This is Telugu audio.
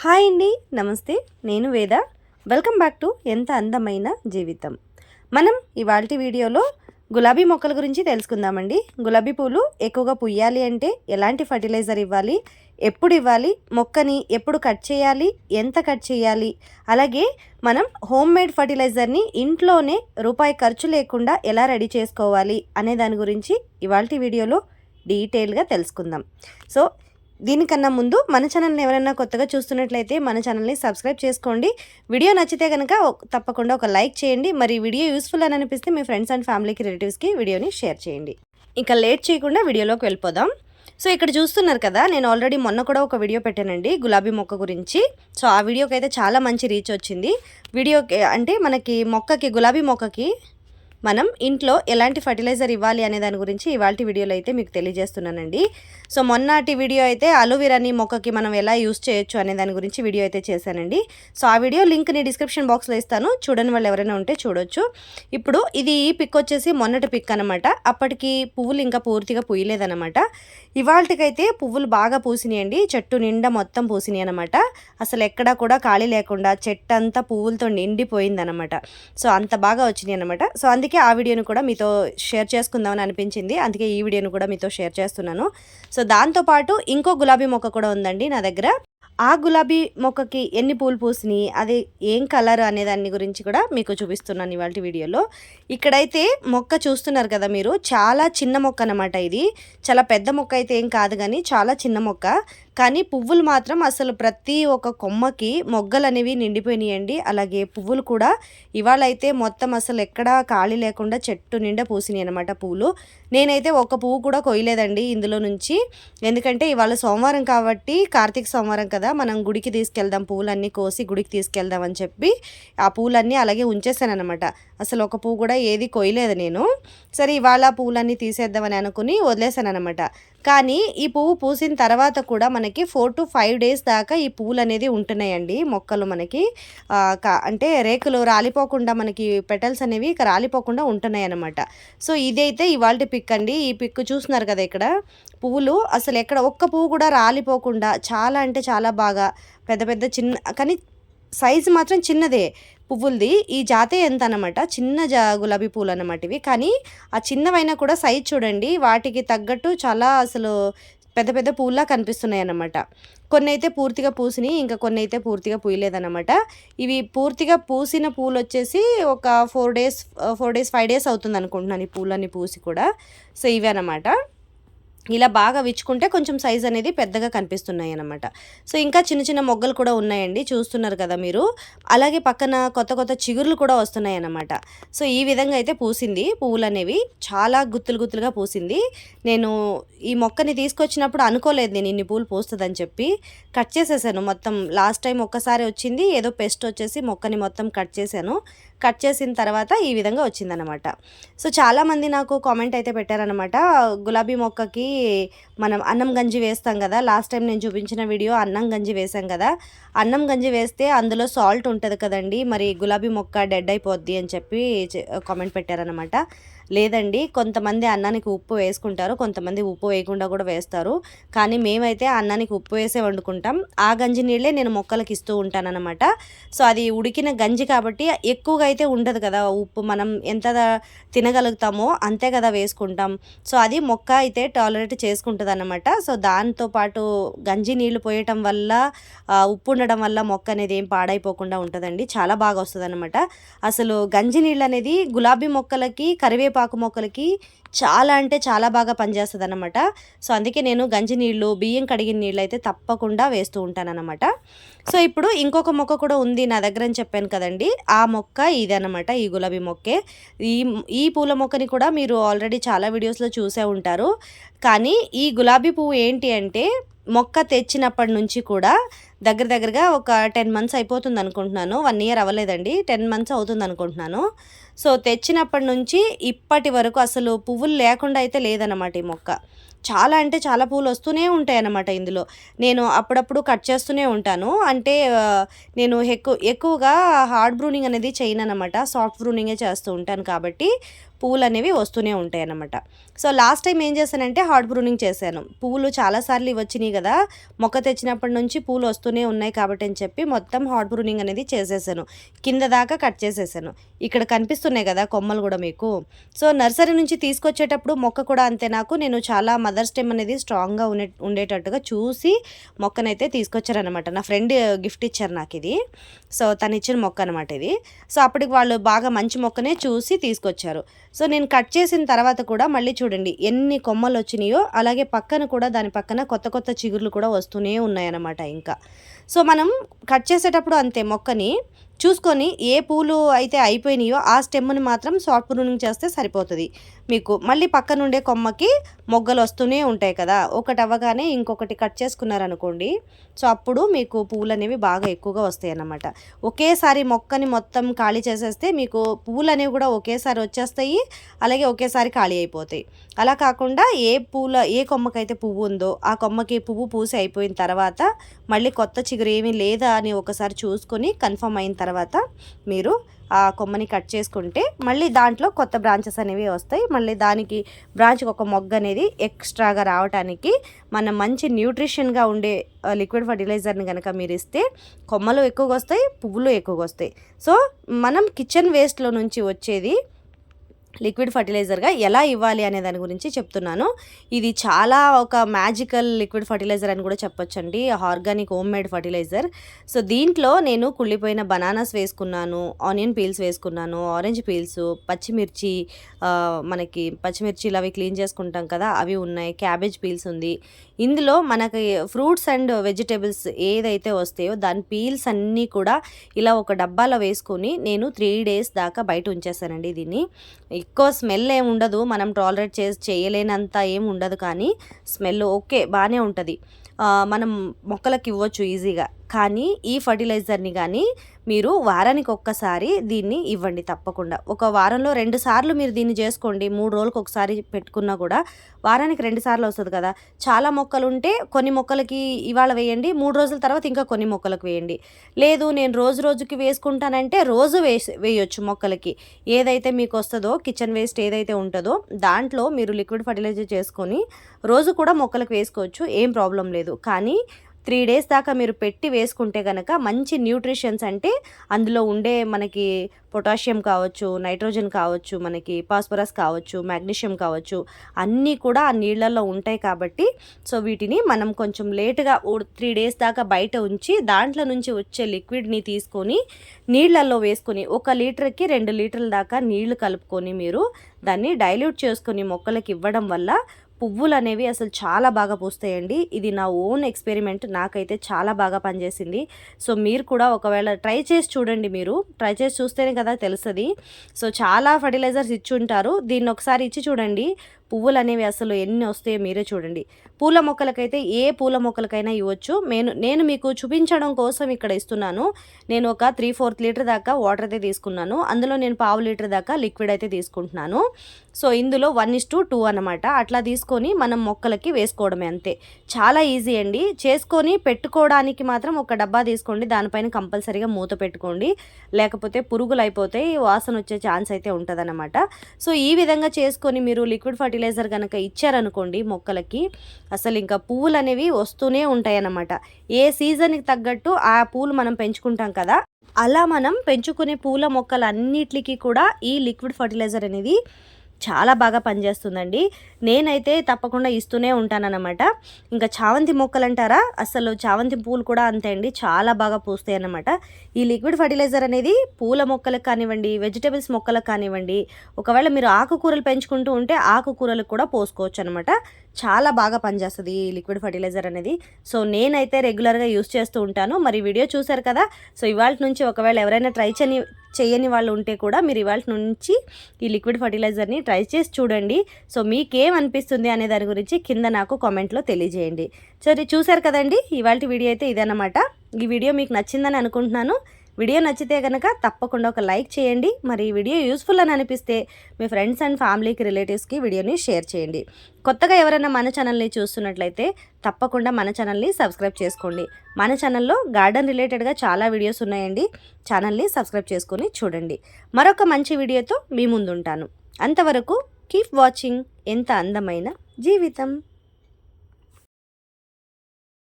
హాయ్ అండి, నమస్తే. నేను వేద. వెల్కమ్ బ్యాక్ టు ఎంత అందమైన జీవితం. మనం ఇవాల్టి వీడియోలో గులాబీ మొక్కల గురించి తెలుసుకుందామండి. గులాబీ పూలు ఎక్కువగా పుయ్యాలి అంటే ఎలాంటి ఫర్టిలైజర్ ఇవ్వాలి, ఎప్పుడు ఇవ్వాలి, మొక్కని ఎప్పుడు కట్ చేయాలి, ఎంత కట్ చేయాలి, అలాగే మనం హోమ్ మేడ్ ఫర్టిలైజర్ని ఇంట్లోనే రూపాయి ఖర్చు లేకుండా ఎలా రెడీ చేసుకోవాలి అనే దాని గురించి ఇవాల్టి వీడియోలో డీటెయిల్గా తెలుసుకుందాం. సో దీనికన్నా ముందు మన ఛానల్ని ఎవరైనా కొత్తగా చూస్తున్నట్లయితే మన ఛానల్ని సబ్స్క్రైబ్ చేసుకోండి. వీడియో నచ్చితే కనుక తప్పకుండా ఒక లైక్ చేయండి. మరి వీడియో యూస్ఫుల్ అని అనిపిస్తే మీ ఫ్రెండ్స్ అండ్ ఫ్యామిలీకి, రిలేటివ్స్కి వీడియోని షేర్ చేయండి. ఇక లేట్ చేయకుండా వీడియోలోకి వెళ్ళిపోదాం. సో ఇక్కడ చూస్తున్నారు కదా, నేను ఆల్రెడీ మొన్న కూడా ఒక వీడియో పెట్టానండి గులాబీ మొక్క గురించి. సో ఆ వీడియోకి అయితే చాలా మంచి రీచ్ వచ్చింది. వీడియోకి అంటే మనకి మొక్కకి, గులాబీ మొక్కకి మనం ఇంట్లో ఎలాంటి ఫర్టిలైజర్ ఇవ్వాలి అనే దాని గురించి ఇవాల్టి వీడియోలో అయితే మీకు తెలియజేస్తున్నానండి. సో మొన్నటి వీడియో అయితే అలోవెరాని మొక్కకి మనం ఎలా యూస్ చేయొచ్చు అనే దాని గురించి వీడియో అయితే చేశానండి. సో ఆ వీడియో లింక్ని డిస్క్రిప్షన్ బాక్స్లో ఇస్తాను, చూడని వాళ్ళు ఎవరైనా ఉంటే చూడొచ్చు. ఇప్పుడు ఇది ఈ పిక్ వచ్చేసి మొన్నటి పిక్ అనమాట. అప్పటికి పువ్వులు ఇంకా పూర్తిగా పూయలేదన్నమాట. ఇవాళకైతే పువ్వులు బాగా పూసినాయండి. చెట్టు నిండా మొత్తం పూసినాయి అనమాట. అసలు ఎక్కడా కూడా ఖాళీ లేకుండా చెట్టు అంతా పువ్వులతో నిండిపోయిందనమాట. సో అంత బాగా వచ్చినాయి అనమాట. సో అందుకే ఆ వీడియోని కూడా మీతో షేర్ చేసుకుందామని అనిపించింది. అందుకే ఈ వీడియోని కూడా మీతో షేర్ చేస్తున్నాను. సో దాంతోపాటు ఇంకో గులాబీ మొక్క కూడా ఉందండి నా దగ్గర. ఆ గులాబీ మొక్కకి ఎన్ని పూలు పూసినాయి, అది ఏం కలర్ అనే దాని గురించి కూడా మీకు చూపిస్తున్నాను ఇవాళ వీడియోలో. ఇక్కడైతే మొక్క చూస్తున్నారు కదా మీరు, చాలా చిన్న మొక్క అన్నమాట. ఇది చాలా పెద్ద మొక్క అయితే ఏం కాదు, కానీ చాలా చిన్న మొక్క. కానీ పువ్వులు మాత్రం అసలు ప్రతి ఒక్క కొమ్మకి మొగ్గలు అనేవి నిండిపోయినాయండి. అలాగే పువ్వులు కూడా ఇవాళ అయితే మొత్తం అసలు ఎక్కడా ఖాళీ లేకుండా చెట్టు నిండా పూసినాయి అనమాట పూలు. నేనైతే ఒక్క పువ్వు కూడా కొయ్యలేదండి ఇందులో నుంచి. ఎందుకంటే ఇవాళ సోమవారం కాబట్టి, కార్తీక సోమవారం కదా, మనం గుడికి తీసుకెళ్దాం, పూలన్నీ కోసి గుడికి తీసుకెళ్దాం అని చెప్పి ఆ పూలన్నీ అలాగే ఉంచేసాను అనమాట. అసలు ఒక పువ్వు కూడా ఏది కొయ్యలేదు నేను. సరే ఇవాళ పూలన్నీ తీసేద్దామని అనుకుని వదిలేసాను అనమాట. కానీ ఈ పువ్వు పూసిన తర్వాత కూడా మనకి 4 to 5 days దాకా ఈ పువ్వులు అనేది ఉంటున్నాయండి. మొక్కలు మనకి అంటే రేకులు రాలిపోకుండా, మనకి పెటల్స్ అనేవి రాలిపోకుండా ఉంటున్నాయి అన్నమాట. సో ఇదైతే ఇవాల్టి పిక్ అండి. ఈ పిక్ చూస్తున్నారు కదా, ఇక్కడ పువ్వులు అసలు ఎక్కడ ఒక్క పువ్వు కూడా రాలిపోకుండా చాలా అంటే చాలా బాగా పెద్ద పెద్ద చిన్న, కానీ సైజు మాత్రం చిన్నదే పువ్వులది. ఈ జాతే ఎంత అనమాట, చిన్న గులాబీ పూలు అనమాట ఇవి. కానీ ఆ చిన్నవైనా కూడా సైజ్ చూడండి, వాటికి తగ్గట్టు చాలా అసలు పెద్ద పెద్ద పూల్లా కనిపిస్తున్నాయి అన్నమాట. కొన్ని అయితే పూర్తిగా పూసినాయి, ఇంకా కొన్ని అయితే పూర్తిగా పూయలేదన్నమాట. ఇవి పూర్తిగా పూసిన పూలు వచ్చేసి ఒక 4 days 5 days అవుతుంది అనుకుంటున్నాను ఈ పూలన్నీ పూసి కూడా. సో ఇవే అన్నమాట. ఇలా బాగా విచ్చుకుంటే కొంచెం సైజ్ అనేది పెద్దగా కనిపిస్తున్నాయి అన్నమాట. సో ఇంకా చిన్న చిన్న మొగ్గలు కూడా ఉన్నాయండి, చూస్తున్నారు కదా మీరు. అలాగే పక్కన కొత్త కొత్త చిగుర్లు కూడా వస్తున్నాయి అన్నమాట. సో ఈ విధంగా అయితే పూసింది పువ్వులు అనేవి, చాలా గుత్తులు గుత్తులుగా పూసింది. నేను ఈ మొక్కని తీసుకొచ్చినప్పుడు అనుకోలేదు నేను ఇన్ని పూలు పూస్తుందని చెప్పి. కట్ చేసేసాను మొత్తం. లాస్ట్ టైం ఒక్కసారి వచ్చింది, ఏదో పెస్ట్ వచ్చేసి మొక్కని మొత్తం కట్ చేశాను. కట్ చేసిన తర్వాత ఈ విధంగా వచ్చిందనమాట. సో చాలామంది నాకు కామెంట్ అయితే పెట్టారనమాట, గులాబీ మొక్కకి మనం అన్నం గంజి వేస్తాం కదా, లాస్ట్ టైం నేను చూపించిన వీడియో అన్నం గంజి వేసాం కదా, అన్నం గంజి వేస్తే అందులో సాల్ట్ ఉంటుంది కదండి, మరి గులాబీ మొక్క డెడ్ అయిపోద్ది అని చెప్పి కామెంట్ పెట్టారనమాట. లేదండి, కొంతమంది అన్నానికి ఉప్పు వేసుకుంటారు, కొంతమంది ఉప్పు వేయకుండా కూడా వేస్తారు. కానీ మేమైతే అన్నానికి ఉప్పు వేసే వండుకుంటాం. ఆ గంజి నీళ్ళే నేను మొక్కలకి ఇస్తూ ఉంటానన్నమాట. సో అది ఉడికిన గంజి కాబట్టి ఎక్కువగా అయితే ఉండదు కదా ఉప్పు, మనం ఎంత తినగలుగుతామో అంతే కదా వేసుకుంటాం. సో అది మొక్క అయితే టాలరేట్ చేసుకుంటుంది అన్నమాట. సో దాంతోపాటు గంజి నీళ్లు పోయటం వల్ల, ఉప్పు ఉండడం వల్ల మొక్క అనేది ఏం పాడైపోకుండా ఉంటుందండి, చాలా బాగా వస్తుంది అనమాట. అసలు గంజి నీళ్ళు అనేది గులాబీ మొక్కలకి, కరివేపాకు మొక్కలకి చాలా అంటే చాలా బాగా పనిచేస్తుంది అనమాట. సో అందుకే నేను గంజి నీళ్ళు, బియ్యం కడిగిన నీళ్ళు అయితే తప్పకుండా వేస్తూ ఉంటానన్నమాట. సో ఇప్పుడు ఇంకొక మొక్క కూడా ఉంది నా దగ్గర అని చెప్పాను కదండి, ఆ మొక్క ఇదన్నమాట, ఈ గులాబీ మొక్కే. ఈ పూల మొక్కని కూడా మీరు ఆల్రెడీ చాలా వీడియోస్లో చూసే ఉంటారు. కానీ ఈ గులాబీ పువ్వు ఏంటి అంటే, మొక్క తెచ్చినప్పటి నుంచి కూడా దగ్గరగా ఒక 10 months అయిపోతుంది అనుకుంటున్నాను. 1 year అవ్వలేదండి, 10 months అవుతుంది అనుకుంటున్నాను. సో తెచ్చినప్పటి నుంచి ఇప్పటి వరకు అసలు పువ్వులు లేకుండా అయితే లేదన్నమాట ఈ మొక్క. చాలా అంటే చాలా పూలు వస్తూనే ఉంటాయి అన్నమాట ఇందులో. నేను అప్పుడప్పుడు కట్ చేస్తూనే ఉంటాను. అంటే నేను ఎక్కువగా హార్డ్ బ్రూనింగ్ అనేది చేయను అనమాట, సాఫ్ట్ బ్రూనింగే చేస్తూ ఉంటాను. కాబట్టి పువ్వులు అనేవి వస్తూనే ఉంటాయి అన్నమాట. సో లాస్ట్ టైం ఏం చేశానంటే హార్డ్ ప్రూనింగ్ చేశాను. పువ్వులు చాలాసార్లు వచ్చినాయి కదా, మొక్క తెచ్చినప్పటి నుంచి పూలు వస్తూనే ఉన్నాయి కాబట్టి అని చెప్పి మొత్తం హార్డ్ ప్రూనింగ్ అనేది చేసేసాను. కింద దాకా కట్ చేసేసాను. ఇక్కడ కనిపిస్తున్నాయి కదా కొమ్మలు కూడా మీకు. సో నర్సరీ నుంచి తీసుకొచ్చేటప్పుడు మొక్క కూడా అంతే, నేను చాలా మదర్ స్టెమ్ అనేది స్ట్రాంగ్గా ఉండేటట్టుగా చూసి మొక్కనైతే తీసుకొచ్చారనమాట. నా ఫ్రెండ్ గిఫ్ట్ ఇచ్చారు నాకు ఇది. సో తను ఇచ్చిన మొక్క అనమాట ఇది. సో అప్పటికి వాళ్ళు బాగా మంచి మొక్కనే చూసి తీసుకొచ్చారు. సో నేను కట్ చేసిన తర్వాత కూడా మళ్ళీ చూడండి ఎన్ని కొమ్మలు వచ్చినాయో, అలాగే పక్కన కూడా దాని పక్కన కొత్త కొత్త చిగుర్లు కూడా వస్తూనే ఉన్నాయన్నమాట ఇంకా. సో మనం కట్ చేసేటప్పుడు అంతే మొక్కని చూసుకొని ఏ పూలు అయితే అయిపోయినాయో ఆ స్టెమ్ని మాత్రం సాఫ్ట్ ప్రూనింగ్ చేస్తే సరిపోతుంది మీకు. మళ్ళీ పక్కన ఉండే కొమ్మకి మొగ్గలు వస్తూనే ఉంటాయి కదా, ఒకటి అవ్వగానే ఇంకొకటి కట్ చేసుకున్నారనుకోండి, సో అప్పుడు మీకు పువ్వులు అనేవి బాగా ఎక్కువగా వస్తాయి అన్నమాట. ఒకేసారి మొక్కని మొత్తం ఖాళీ చేసేస్తే మీకు పువ్వులు అనేవి కూడా ఒకేసారి వచ్చేస్తాయి, అలాగే ఒకేసారి ఖాళీ అయిపోతాయి. అలా కాకుండా ఏ కొమ్మకైతే పువ్వు ఉందో ఆ కొమ్మకి పువ్వు పూసి అయిపోయిన తర్వాత మళ్ళీ కొత్త చిగురు ఏమీ లేదా అని ఒకసారి చూసుకొని కన్ఫర్మ్ అయిన తర్వాత మీరు ఆ కొమ్మని కట్ చేసుకుంటే మళ్ళీ దాంట్లో కొత్త బ్రాంచెస్ అనేవి వస్తాయి. మళ్ళీ దానికి బ్రాంచ్కి ఒక మొగ్గ అనేది ఎక్స్ట్రాగా రావడానికి మనం మంచి న్యూట్రిషన్గా ఉండే లిక్విడ్ ఫర్టిలైజర్ని కనుక మీరు ఇస్తే కొమ్మలు ఎక్కువగా వస్తాయి, పువ్వులు ఎక్కువగా వస్తాయి. సో మనం కిచెన్ వేస్ట్లో నుంచి వచ్చేది లిక్విడ్ ఫర్టిలైజర్గా ఎలా ఇవ్వాలి అనే దాని గురించి చెప్తున్నాను. ఇది చాలా ఒక మ్యాజికల్ లిక్విడ్ ఫర్టిలైజర్ అని కూడా చెప్పొచ్చండి, organic homemade fertilizer. So దీంట్లో నేను కుళ్ళిపోయిన బనానాస్ వేసుకున్నాను, ఆనియన్ పీల్స్ వేసుకున్నాను, ఆరెంజ్ పీల్స్, పచ్చిమిర్చి, మనకి పచ్చిమిర్చిలు అవి క్లీన్ చేసుకుంటాం కదా అవి ఉన్నాయి, క్యాబేజ్ పీల్స్ ఉంది. ఇందులో మనకి ఫ్రూట్స్ అండ్ వెజిటేబుల్స్ ఏదైతే వస్తాయో దాని పీల్స్ అన్నీ కూడా ఇలా ఒక డబ్బాలో వేసుకొని నేను 3 days దాకా బయట ఉంచేసానండి. దీన్ని ఎక్కువ స్మెల్ ఏమి ఉండదు, మనం టాలరేట్ చేయలేనంత ఏమి ఉండదు, కానీ స్మెల్ ఓకే బాగానే ఉంటుంది, మనం మొక్కలకు ఇవ్వచ్చు ఈజీగా. కానీ ఈ ఫర్టిలైజర్ని కానీ మీరు వారానికి ఒక్కసారి దీన్ని ఇవ్వండి తప్పకుండా. ఒక వారంలో 2 సార్లు మీరు దీన్ని చేసుకోండి, 3 రోజులకు ఒకసారి పెట్టుకున్నా కూడా వారానికి 2 సార్లు వస్తుంది కదా. చాలా మొక్కలు ఉంటే కొన్ని మొక్కలకి ఇవాళ వేయండి, 3 రోజుల తర్వాత ఇంకా కొన్ని మొక్కలకు వేయండి. లేదు నేను రోజుకి వేసుకుంటానంటే రోజు వేయొచ్చు మొక్కలకి. ఏదైతే మీకు వస్తుందో కిచెన్ వేస్ట్ ఏదైతే ఉంటుందో దాంట్లో మీరు లిక్విడ్ ఫర్టిలైజర్ చేసుకొని రోజు కూడా మొక్కలకు వేసుకోవచ్చు, ఏం ప్రాబ్లం లేదు. కానీ 3 days దాకా మీరు పెట్టి వేసుకుంటే కనుక మంచి న్యూట్రిషన్స్ అంటే అందులో ఉండే మనకి పొటాషియం కావచ్చు, నైట్రోజన్ కావచ్చు, మనకి ఫాస్ఫరస్ కావచ్చు, మ్యాగ్నీషియం కావచ్చు, అన్నీ కూడా ఆ నీళ్ళల్లో ఉంటాయి కాబట్టి సో వీటిని మనం కొంచెం లేటుగా 3 days దాకా బయట ఉంచి దాంట్లో నుంచి వచ్చే లిక్విడ్ని తీసుకొని నీళ్ళల్లో వేసుకొని 1 లీటర్కి 2 లీటర్ల దాకా నీళ్లు కలుపుకొని మీరు దాన్ని డైల్యూట్ చేసుకొని మొక్కలకి ఇవ్వడం వల్ల పువ్వులు అనేవి అసలు చాలా బాగా పూస్తాయండి. ఇది నా ఓన్ ఎక్స్పెరిమెంట్, నాకైతే చాలా బాగా పనిచేసింది. సో మీరు కూడా ఒకవేళ ట్రై చేసి చూడండి, మీరు ట్రై చేసి చూస్తేనే కదా తెలుస్తుంది. సో చాలా ఫర్టిలైజర్స్ ఇచ్చి ఉంటారు, దీన్ని ఒకసారి ఇచ్చి చూడండి, పువ్వులు అనేవి అసలు ఎన్ని వస్తాయో మీరే చూడండి. పూల మొక్కలకైతే ఏ పూల మొక్కలకైనా ఇవ్వచ్చు. నేను మీకు చూపించడం కోసం ఇక్కడ ఇస్తున్నాను. నేను ఒక 3/4 లీటర్ దాకా వాటర్ అయితే తీసుకున్నాను, అందులో నేను 1/2 లీటర్ దాకా లిక్విడ్ అయితే తీసుకుంటున్నాను. సో ఇందులో 1:2 అనమాట. అట్లా తీసుకొని మనం మొక్కలకి వేసుకోవడమే, అంతే. చాలా ఈజీ అండి. చేసుకొని పెట్టుకోవడానికి మాత్రం ఒక డబ్బా తీసుకోండి, దానిపైన కంపల్సరీగా మూత పెట్టుకోండి, లేకపోతే పురుగులు అయిపోతాయి, వాసన వచ్చే ఛాన్స్ అయితే ఉంటుందన్నమాట. సో ఈ విధంగా చేసుకొని మీరు లిక్విడ్ ఫర్టిలైజర్ కనుక ఇచ్చారనుకోండి మొక్కలకి, అసలు ఇంకా పువ్వులు అనేవి వస్తూనే ఉంటాయి అన్నమాట. ఏ సీజన్కి తగ్గట్టు ఆ పూలు మనం పెంచుకుంటాం కదా, అలా మనం పెంచుకునే పూల మొక్కలన్నిటికీ కూడా ఈ లిక్విడ్ ఫర్టిలైజర్ అనేది చాలా బాగా పనిచేస్తుందండి. నేనైతే తప్పకుండా ఇస్తూనే ఉంటానన్నమాట. ఇంకా చామంతి మొక్కలు అంటారా, అసలు చామంతి పూలు కూడా అంతే అండి, చాలా బాగా పూస్తాయి అన్నమాట. ఈ లిక్విడ్ ఫర్టిలైజర్ అనేది పూల మొక్కలకు కానివ్వండి, వెజిటేబుల్స్ మొక్కలకు కానివ్వండి, ఒకవేళ మీరు ఆకుకూరలు పెంచుకుంటూ ఉంటే ఆకుకూరలకు కూడా పోసుకోవచ్చు అనమాట. చాలా బాగా పనిచేస్తుంది ఈ లిక్విడ్ ఫర్టిలైజర్ అనేది. సో నేనైతే రెగ్యులర్గా యూస్ చేస్తూ ఉంటాను. మరి వీడియో చూసారు కదా, సో ఇవాళ నుంచి ఒకవేళ ఎవరైనా ట్రై చేయని వాళ్ళు ఉంటే కూడా మీరు ఇవాళ నుంచి ఈ లిక్విడ్ ఫర్టిలైజర్ని ట్రై చేసి చూడండి. సో మీకేమనిపిస్తుంది అనే దాని గురించి కింద నాకు కామెంట్లో తెలియజేయండి. సరే చూసారు కదండి, ఇవాళ వీడియో అయితే ఇదన్నమాట. ఈ వీడియో మీకు నచ్చిందని అనుకుంటున్నాను. వీడియో నచ్చితే కనుక తప్పకుండా ఒక లైక్ చేయండి. మరి ఈ వీడియో యూస్ఫుల్ అని అనిపిస్తే మీ ఫ్రెండ్స్ అండ్ ఫ్యామిలీకి, రిలేటివ్స్కి వీడియోని షేర్ చేయండి. కొత్తగా ఎవరైనా మన ఛానల్ని చూస్తున్నట్లయితే తప్పకుండా మన ఛానల్ని సబ్స్క్రైబ్ చేసుకోండి. మన ఛానల్లో గార్డెన్ రిలేటెడ్గా చాలా వీడియోస్ ఉన్నాయండి, ఛానల్ని సబ్స్క్రైబ్ చేసుకొని చూడండి. మరొక మంచి వీడియోతో మీ ముందుంటాను. అంతవరకు కీప్ వాచింగ్ ఎంత అందమైన జీవితం.